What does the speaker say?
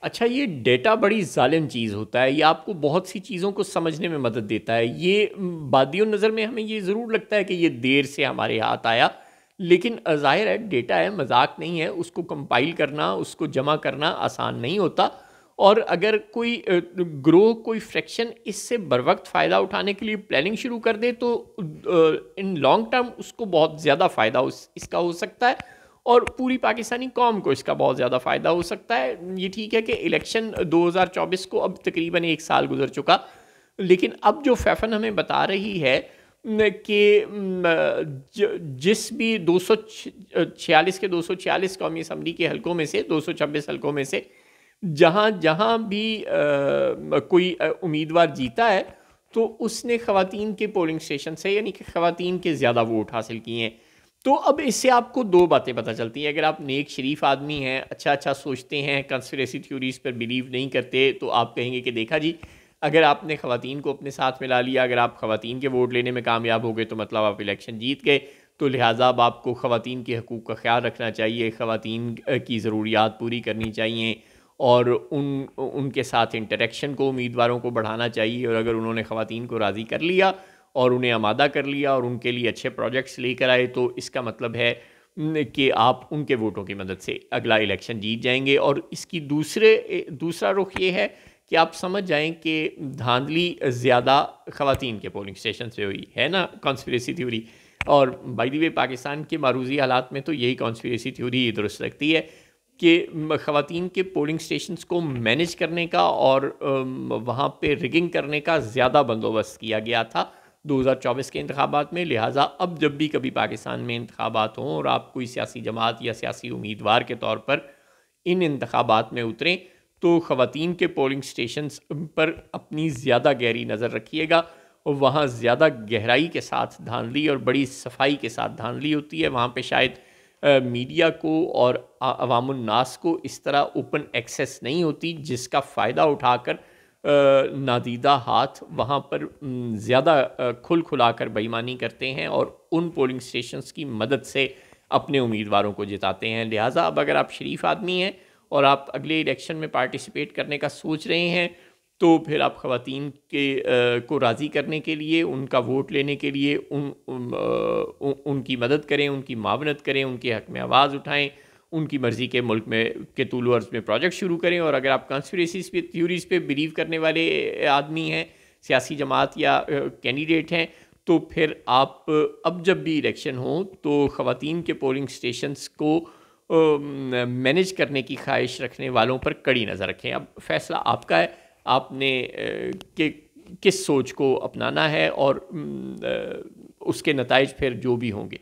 اچھا، یہ ڈیٹا بڑی ظالم چیز ہوتا ہے، یہ آپ کو بہت سی چیزوں کو سمجھنے میں مدد دیتا ہے. یہ بادی النظر میں ہمیں یہ ضرور لگتا ہے کہ یہ دیر سے ہمارے ہاتھ آیا، لیکن ظاہر ہے ڈیٹا ہے، مذاق نہیں ہے. اس کو کمپائل کرنا، اس کو جمع کرنا آسان نہیں ہوتا. اور اگر کوئی گروہ کوئی فریکشن اس سے بر وقت فائدہ اٹھانے کے لیے پلاننگ شروع کر دے تو ان لانگ ٹرم اس کو بہت زیادہ فائدہ اس کا ہو سکتا ہے، اور پوری پاکستانی قوم کو اس کا بہت زیادہ فائدہ ہو سکتا ہے. یہ ٹھیک ہے کہ الیکشن 2024 کو اب تقریباً 1 سال گزر چکا، لیکن اب جو فیفن ہمیں بتا رہی ہے کہ جس بھی 246 کے 246 قومی اسمبلی کے حلقوں میں سے 226 حلقوں میں سے جہاں جہاں بھی کوئی امیدوار جیتا ہے تو اس نے خواتین کے پولنگ اسٹیشن سے، یعنی کہ خواتین کے زیادہ ووٹ حاصل کیے ہیں. تو اب اس سے آپ کو دو باتیں پتہ چلتی ہیں. اگر آپ نیک شریف آدمی ہیں، اچھا سوچتے ہیں، کنسپریسی تھیوریز پر بیلیو نہیں کرتے، تو آپ کہیں گے کہ دیکھا جی، اگر آپ نے خواتین کو اپنے ساتھ ملا لیا، اگر آپ خواتین کے ووٹ لینے میں کامیاب ہو گئے تو مطلب آپ الیکشن جیت گئے. تو لہٰذا اب آپ کو خواتین کے حقوق کا خیال رکھنا چاہیے، خواتین کی ضروریات پوری کرنی چاہیے، اور ان کے ساتھ انٹریکشن کو امیدواروں کو بڑھانا چاہیے. اور اگر انہوں نے خواتین کو راضی کر لیا اور انہیں آمادہ کر لیا اور ان کے لیے اچھے پروجیکٹس لے کر آئے، تو اس کا مطلب ہے کہ آپ ان کے ووٹوں کی مدد سے اگلا الیکشن جیت جائیں گے. اور اس کی دوسرا رخ یہ ہے کہ آپ سمجھ جائیں کہ دھاندلی زیادہ خواتین کے پولنگ اسٹیشن سے ہوئی ہے نا، کانسپریسی تھیوری. اور بائی دی وے پاکستان کے معروضی حالات میں تو یہی کانسپریسی تھیوری درست لگتی ہے کہ خواتین کے پولنگ اسٹیشنز کو مینیج کرنے کا اور وہاں پہ ریگنگ کرنے کا زیادہ بندوبست کیا گیا تھا 2024 کے انتخابات میں. لہٰذا اب جب بھی کبھی پاکستان میں انتخابات ہوں اور آپ کوئی سیاسی جماعت یا سیاسی امیدوار کے طور پر ان انتخابات میں اتریں، تو خواتین کے پولنگ سٹیشنز پر اپنی زیادہ گہری نظر رکھیے گا. اور وہاں زیادہ گہرائی کے ساتھ دھاندلی اور بڑی صفائی کے ساتھ دھاندلی ہوتی ہے. وہاں پہ شاید میڈیا کو اور عوام الناس کو اس طرح اوپن ایکسیس نہیں ہوتی، جس کا فائدہ اٹھا کر نادیدہ ہاتھ وہاں پر زیادہ کھلا کر بےایمانی کرتے ہیں اور ان پولنگ سٹیشنز کی مدد سے اپنے امیدواروں کو جتاتے ہیں. لہٰذا اب اگر آپ شریف آدمی ہیں اور آپ اگلے الیکشن میں پارٹیسپیٹ کرنے کا سوچ رہے ہیں، تو پھر آپ خواتین کو راضی کرنے کے لیے، ان کا ووٹ لینے کے لیے ان کی مدد کریں، ان کی معاونت کریں، ان کے حق میں آواز اٹھائیں، ان کی مرضی کے ملک میں کے طول و عرض میں پروجیکٹ شروع کریں. اور اگر آپ کانسپریسیز پہ تھیوریز پہ بلیو کرنے والے آدمی ہیں، سیاسی جماعت یا کینڈیڈیٹ ہیں، تو پھر آپ اب جب بھی الیکشن ہوں تو خواتین کے پولنگ سٹیشنز کو مینیج کرنے کی خواہش رکھنے والوں پر کڑی نظر رکھیں. اب فیصلہ آپ کا ہے، آپ نے کس سوچ کو اپنانا ہے، اور اس کے نتائج پھر جو بھی ہوں گے.